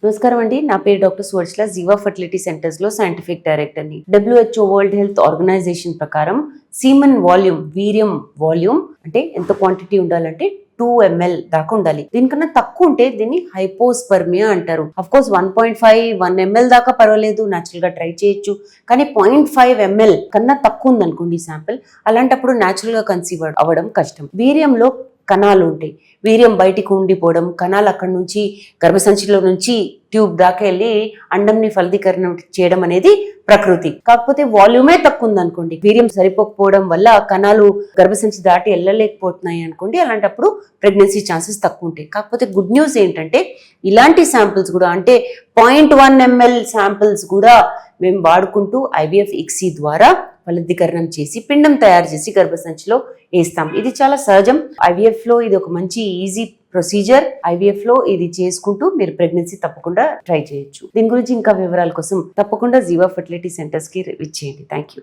నమస్కారం అండి. నా పేరు డాక్టర్ సువర్చల. జీవా ఫర్టిలిటీ సెంటర్స్ లో సైంటిఫిక్ డైరెక్టర్ని. WHO వరల్డ్ హెల్త్ ఆర్గనైజేషన్ ప్రకారం సీమన్ వాల్యూమ్, వీర్యం వాల్యూమ్ అంటే ఎంత క్వాంటిటీ ఉండాలంటే 2 ml దాకా ఉండాలి. దీనికన్నా తక్కువ ఉంటే దీన్ని హైపోస్పర్మియా అంటారు. అఫ్ కోర్స్ 1.5, 1 ml దాకా పర్వాలేదు, న్యాచురల్ గా ట్రై చేయొచ్చు. కానీ 0.5 ml కన్నా తక్కువ ఉందనుకోండి శాంపిల్, అలాంటప్పుడు న్యాచురల్ గా కన్సీవ్ అవ్వడం కష్టం. వీర్యంలో కణాలు ఉంటాయి. వీర్యం బయటికి ఉండిపోవడం, కణాలు అక్కడి నుంచి గర్భసంచిలో నుంచి ట్యూబ్ దాకా వెళ్ళి అండంని ఫలదీకరణ చేయడం అనేది ప్రకృతి. కాకపోతే వాల్యూమే తక్కువ ఉందనుకోండి, వీర్యం సరిపోకపోవడం వల్ల కణాలు గర్భసంచి దాటి వెళ్ళలేకపోతున్నాయి అనుకోండి, అలాంటప్పుడు ప్రెగ్నెన్సీ ఛాన్సెస్ తక్కువ ఉంటాయి. కాకపోతే గుడ్ న్యూస్ ఏంటంటే ఇలాంటి శాంపిల్స్ కూడా అంటే 0.1 ml శాంపిల్స్ కూడా మేము వాడుకుంటూ IVF ICSI ద్వారా ఫలదీకరణం చేసి పిండం తయారు చేసి గర్భసంచిలో వేస్తాం. ఇది చాలా సహజం. IVF లో ఇది ఒక మంచి ఈజీ ప్రొసీజర్. IVF లో ఇది చేసుకుంటూ మీరు ప్రెగ్నెన్సీ తప్పకుండా ట్రై చేయొచ్చు. దీని గురించి ఇంకా వివరాల కోసం తప్పకుండా జీవా ఫర్టిలిటీ సెంటర్స్ కి విచ్చేయండి. Thank you.